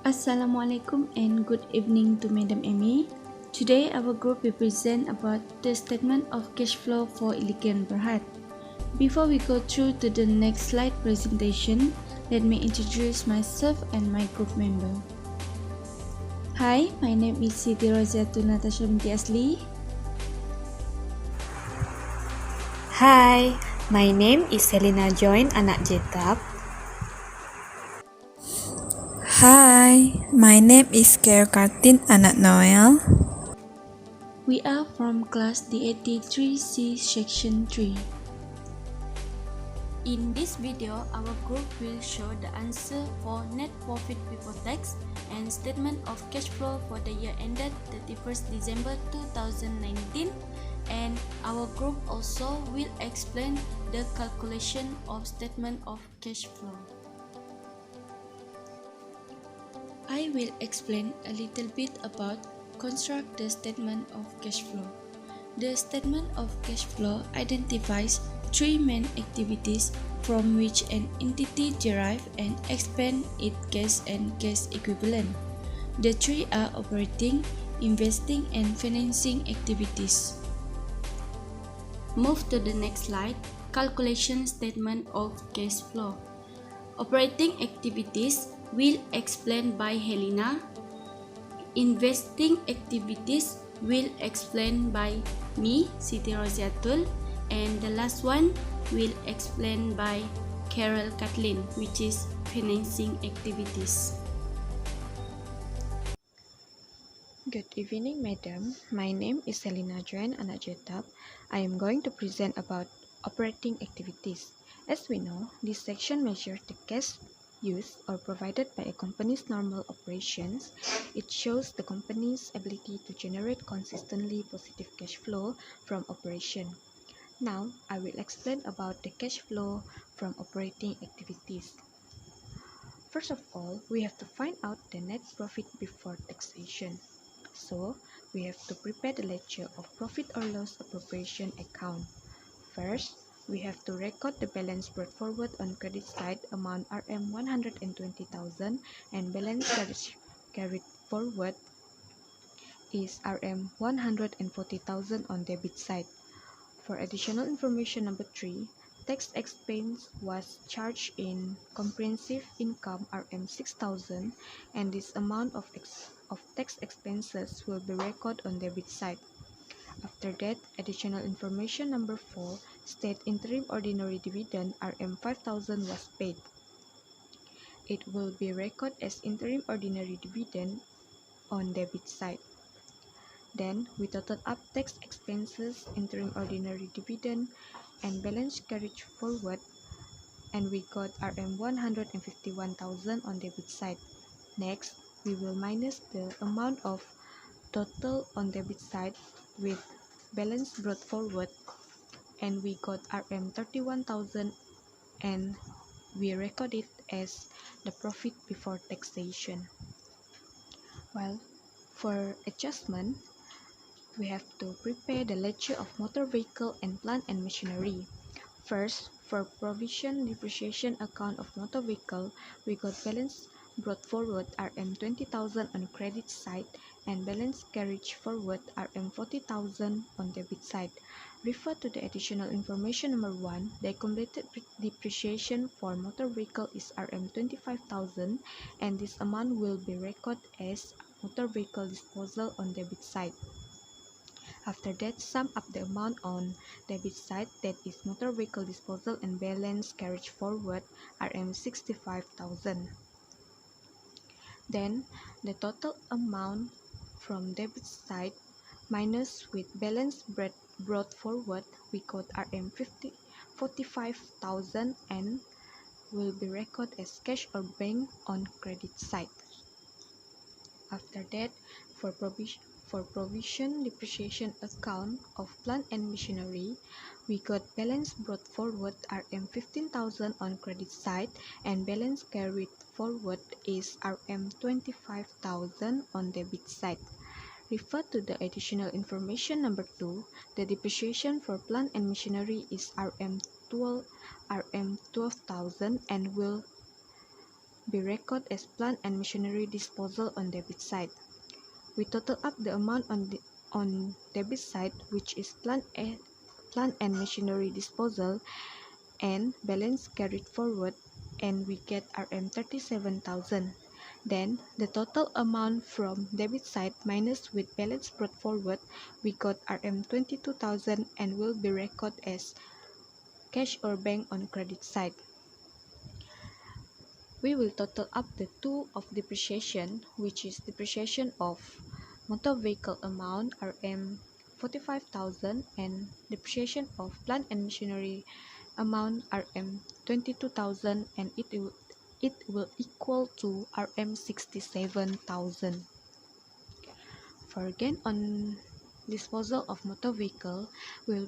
Assalamualaikum and good evening to Madam Amy. Today our group will present about the statement of cash flow for Iligan Berhad. Before we go through to the next slide presentation, let me introduce myself and my group member. Hi, my name is Siti Roziatul Natasha binti Asli. Hi, my name is Selina Join Anak Jetap. Hi, my name is Care Kartin Anak Noel. We are from class D83C section 3. In this video, our group will show the answer for net profit before tax and statement of cash flow for the year ended 31st December 2019, and our group also will explain the calculation of statement of cash flow. I will explain a little bit about construct the statement of cash flow. The statement of cash flow identifies three main activities from which an entity derives and expends its cash and cash equivalent. The three are operating, investing, and financing activities. Move to the next slide, calculation statement of cash flow. Operating activities will explained by Helena. Investing activities will explained by me, Siti Roziatul, and the last one will explained by Carol Kathleen, which is financing activities. Good evening, madam. My name is Selina Join Anak Jetap. I am going to present about operating activities. As we know, this section measures the cash used or provided by a company's normal operations. It shows the company's ability to generate consistently positive cash flow from operation. Now, I will explain about the cash flow from operating activities. First of all, we have to find out the net profit before taxation. So, we have to prepare the ledger of profit or loss appropriation account. First, we have to record the balance brought forward on credit side amount Rm 120,000 and balance carried forward is Rm 140,000 on debit side. For additional information number 3, tax expense was charged in comprehensive income Rm 6,000 and this amount of tax expenses will be recorded on debit side. After that, additional information number 4, state interim ordinary dividend Rm 5,000 was paid. It will be recorded as interim ordinary dividend on debit side. Then, we total up tax expenses, interim ordinary dividend, and balance carried forward, and we got Rm 151,000 on debit side. Next, we will minus the amount of total on debit side with balance brought forward, and we got Rm 31,000, and we record it as the profit before taxation. Well, for adjustment, we have to prepare the ledger of motor vehicle and plant and machinery. First, for provision depreciation account of motor vehicle, we got balance brought forward Rm 20,000 on credit side and balance carried forward Rm 40,000 on debit side. Refer to the additional information number 1. The accumulated depreciation for motor vehicle is Rm 25,000 and this amount will be recorded as motor vehicle disposal on debit side. After that, sum up the amount on debit side, that is motor vehicle disposal and balance carried forward Rm 65,000. Then, the total amount from debit side minus with balance brought forward, we got Rm 45,000 and will be recorded as cash or bank on credit side. After that, for provision depreciation account of plant and machinery, we got balance brought forward Rm 15,000 on credit side and balance carried forward is Rm 25,000 on debit side. Refer to the additional information number 2. The depreciation for plant and machinery is Rm 12,000 and will be recorded as plant and machinery disposal on debit side. We total up the amount on debit side, which is plant and machinery disposal and balance carried forward, and we get Rm 37,000. Then the total amount from debit side minus with balance brought forward, we got Rm 22,000 and will be recorded as cash or bank on credit side. We will total up the two of depreciation, which is depreciation of motor vehicle amount Rm 45,000 and depreciation of plant and machinery amount Rm 22,000, and it will equal to Rm 67,000. For gain on disposal of motor vehicle, we will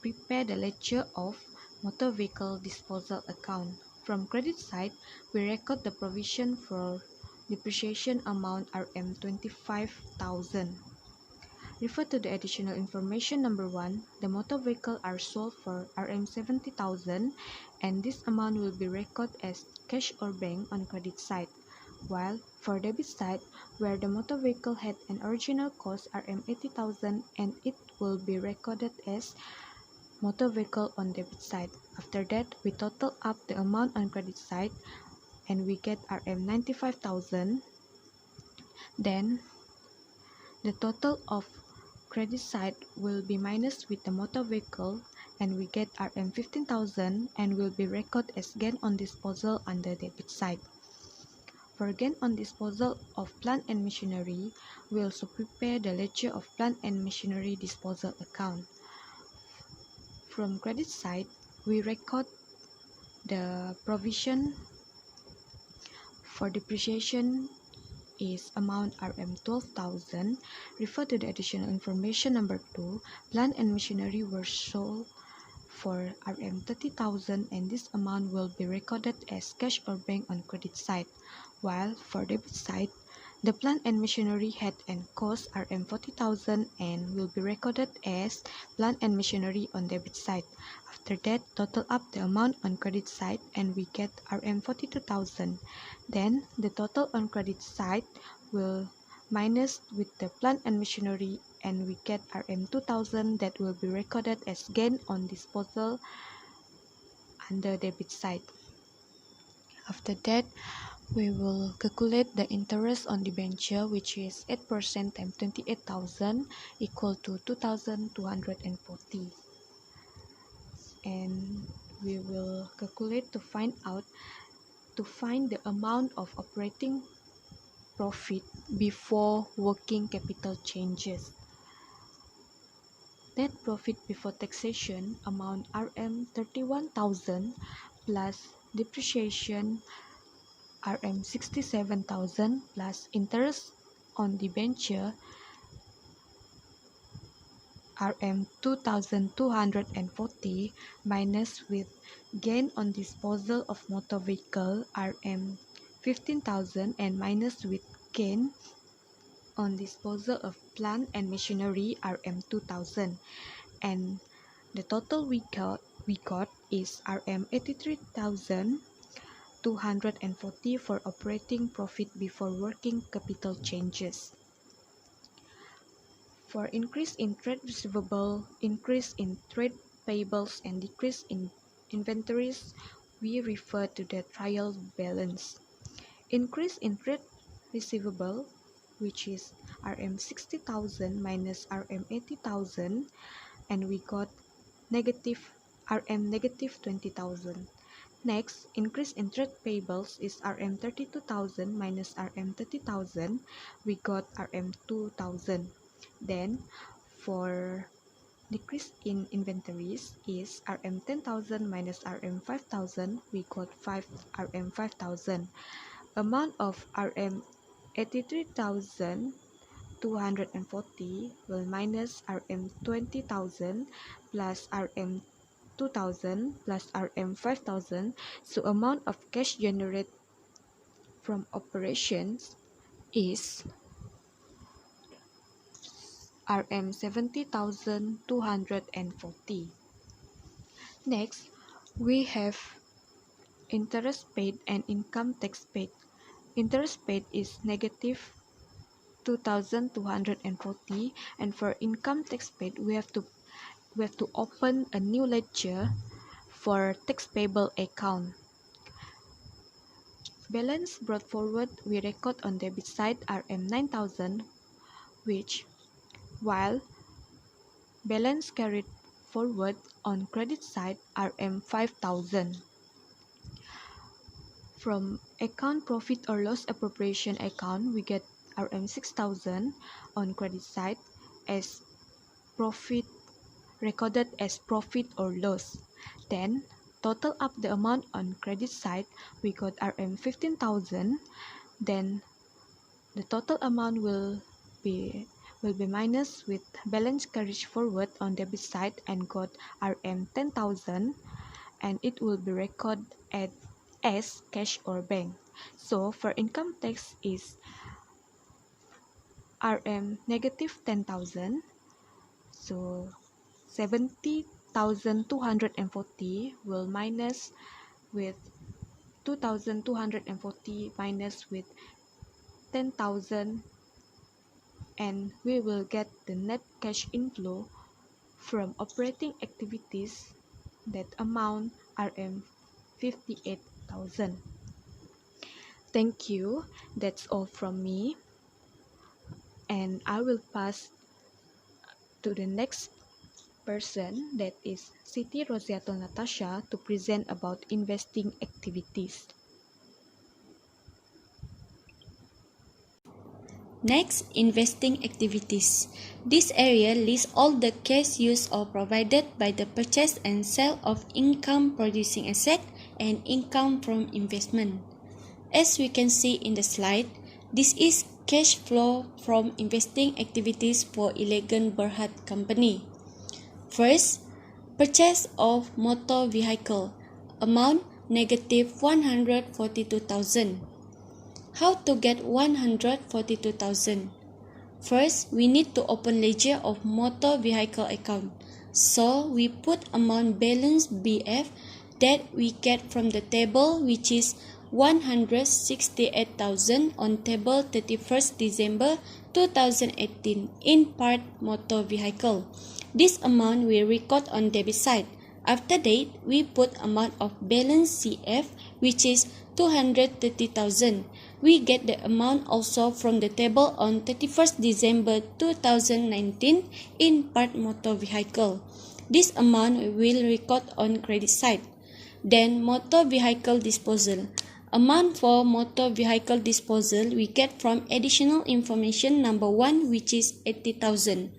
prepare the ledger of motor vehicle disposal account. From credit side, we record the provision for depreciation amount Rm 25,000. Refer to the additional information number 1. The motor vehicle are sold for Rm 70,000 and this amount will be recorded as cash or bank on credit side. While for debit side, where the motor vehicle had an original cost Rm 80,000 and it will be recorded as motor vehicle on debit side. After that, we total up the amount on credit side and we get Rm 95,000. Then the total of credit side will be minus with the motor vehicle and we get Rm 15,000 and will be recorded as gain on disposal under debit side. For gain on disposal of plant and machinery, we also prepare the ledger of plant and machinery disposal account. From credit side, we record the provision for depreciation is amount Rm 12,000. Refer to the additional information number 2. Plant and machinery were sold for Rm 30,000 and this amount will be recorded as cash or bank on credit side. While for debit side, the plant and machinery had an cost Rm 40,000 and will be recorded as plant and machinery on debit side. After that, total up the amount on credit side and we get Rm 42,000. Then the total on credit side will minus with the plant and machinery and we get Rm 2,000 that will be recorded as gain on disposal under debit side. After that, we will calculate the interest on debenture, which is 8% times 28,000 equal to 2,240. And we will calculate to find the amount of operating profit before working capital changes. Net profit before taxation amount Rm 31,000 plus depreciation Rm 67,000 plus interest on debenture Rm 2,240 minus with gain on disposal of motor vehicle Rm 15,000 and minus with gain on disposal of plant and machinery Rm 2,000, and the total we got is Rm 83,240 for operating profit before working capital changes. For increase in trade receivable, increase in trade payables, and decrease in inventories, we refer to the trial balance. Increase in trade receivable, which is Rm 60,000 minus Rm 80,000, and we got negative Rm negative 20,000. Next, increase in trade payables is Rm 32,000 minus Rm 30,000, we got Rm 2,000. Then, for decrease in inventories is Rm 10,000 minus Rm 5,000, we got Rm 5,000. Amount of Rm 83,240 will minus Rm 20,000 plus Rm 2,000 plus Rm 5,000, so amount of cash generated from operations is Rm 70,240. Next, we have interest paid and income tax paid. Interest paid is negative 2,240, and for income tax paid we have to open a new ledger for tax payable account. Balance brought forward we record on debit side Rm 9,000, which while balance carried forward on credit side Rm 5,000. From account profit or loss appropriation account, we get Rm 6,000 on credit side as profit recorded as profit or loss. Then total up the amount on credit side, we got Rm 15,000. Then the total amount will be minus with balance carried forward on debit side and got Rm 10,000, and it will be recorded as cash or bank. So for income tax is Rm negative 10,000. So 70,240 will minus with 2,240 minus with 10,000, and we will get the net cash inflow from operating activities that amount Rm 58,000. Thank you. That's all from me. And I will pass to the next person, that is Siti Rosiatul Natasha, to present about investing activities. Next, investing activities. This area lists all the cash used or provided by the purchase and sale of income producing asset and income from investment. As we can see in the slide, this is cash flow from investing activities for Elegant Berhad Company. First, purchase of motor vehicle, amount negative 142,000. How to get 142,000? First, we need to open ledger of motor vehicle account. So, we put amount balance BF that we get from the table, which is 168,000 on table 31st December 2018 in part motor vehicle. This amount we record on debit side. After that, we put amount of balance CF, which is 230,000. We get the amount also from the table on 31st December 2019 in part motor vehicle. This amount we will record on credit side. Then motor vehicle disposal. Amount for motor vehicle disposal we get from additional information number 1, which is 80,000.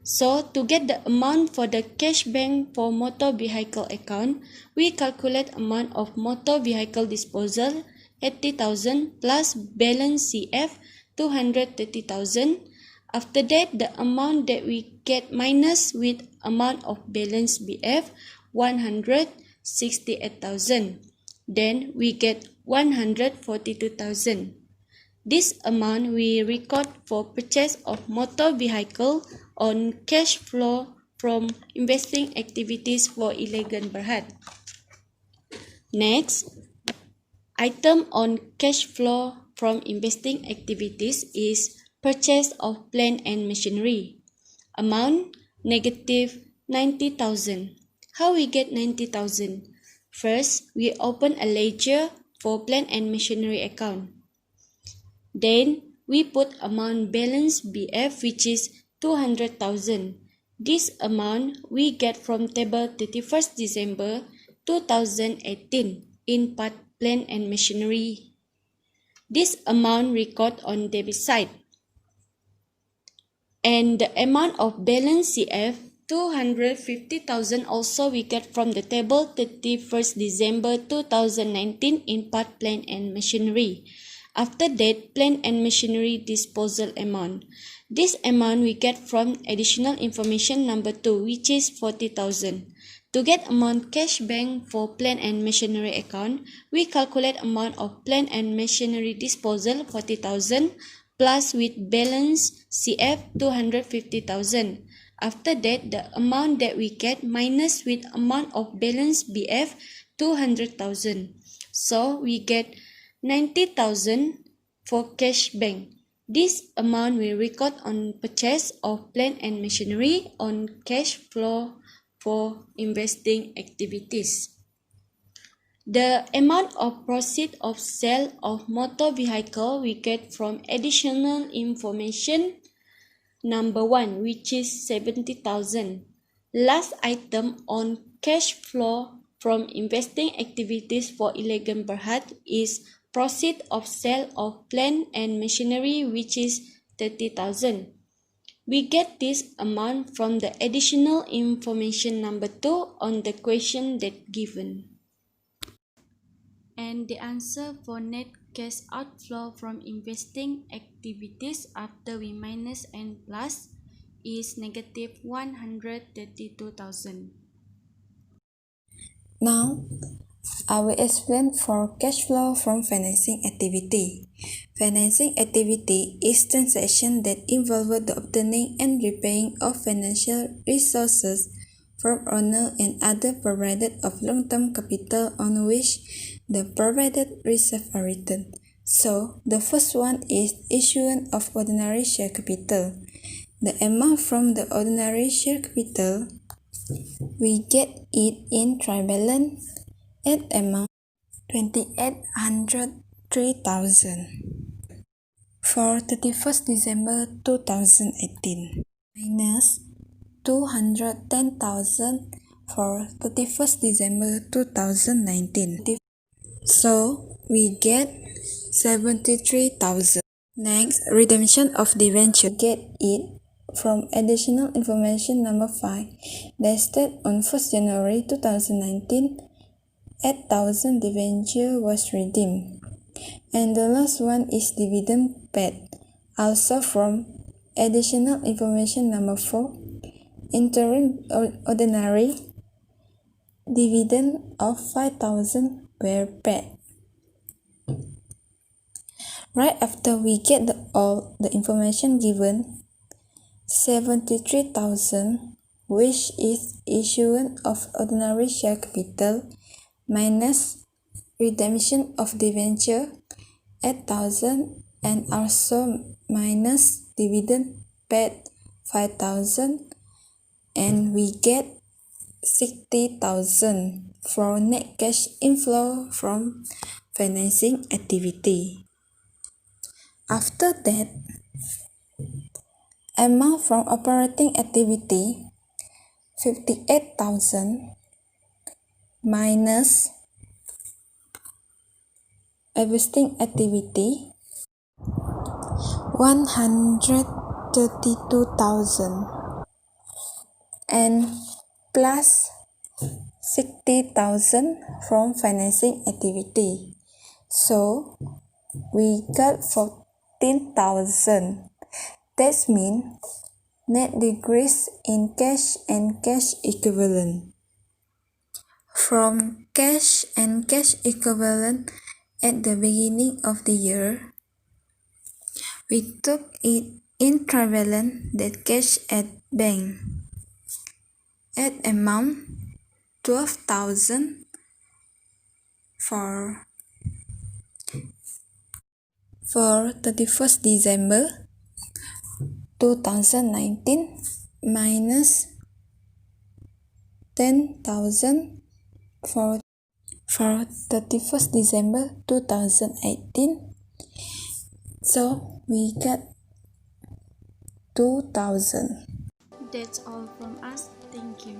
So, to get the amount for the cash bank for motor vehicle account, we calculate amount of motor vehicle disposal 80,000 plus balance CF 230,000. After that, the amount that we get minus with amount of balance BF 168,000. Then we get 142,000. This amount we record for purchase of motor vehicle on cash flow from investing activities for Elegant Berhad. Next, item on cash flow from investing activities is purchase of plant and machinery. Amount negative 90,000. How we get 90,000? First, we open a ledger for plant and machinery account. Then, we put amount balance BF, which is 200,000. This amount we get from table 31st December 2018 in part plant and machinery. This amount record on debit side. And the amount of balance CF 250,000 also we get from the table 31st December 2019 in part plant and machinery. After that, plant and machinery disposal amount. This amount we get from additional information number 2, which is 40,000. To get amount cash bank for plant and machinery account, we calculate amount of plant and machinery disposal 40,000 plus with balance CF 250,000. After that, the amount that we get minus with amount of balance BF 200,000. So we get 90,000 for cash bank. This amount we record on purchase of plant and machinery on cash flow for investing activities. The amount of proceeds of sale of motor vehicle we get from additional information number 1, which is 70,000. Last item on cash flow from investing activities for 11 Berhad is proceed of sale of plant and machinery, which is 30,000. We get this amount from the additional information number 2 on the question that given. And the answer for net cash outflow from investing activities after we minus and plus is negative 132,000. Now, I will explain for cash flow from financing activity. Financing activity is transaction that involve the obtaining and repaying of financial resources from owner and other provider of long-term capital on which the provided reserve are written. So, the first one is issuance of ordinary share capital. The amount from the ordinary share capital, we get it in trial balance at amount 2,803,000 for 31st December 2018 minus 210,000 for 31st December 2019. So we get 73,000. Next, redemption of debenture. Get it from additional information number 5 dated on 1st January 2019. 8,000 debenture was redeemed. And the last one is dividend paid. Also from additional information number 4, interim ordinary dividend of 5,000 were paid. Right after we get all the information given, 73,000, which is issuance of ordinary share capital minus redemption of debenture 8,000 and also minus dividend paid 5,000, and we get 60,000 for net cash inflow from financing activity. After that, amount from operating activity 58,000 minus investing activity 132,000 and plus 60,000 from financing activity. So we got 14,000. That means net decrease in cash and cash equivalent. From cash and cash equivalent at the beginning of the year, we took it in trial balance that cash at bank at amount 12,000 for 31st December 2019 minus 10,000 for 31st December 2018. So we got 2,000. That's all from us. Thank you.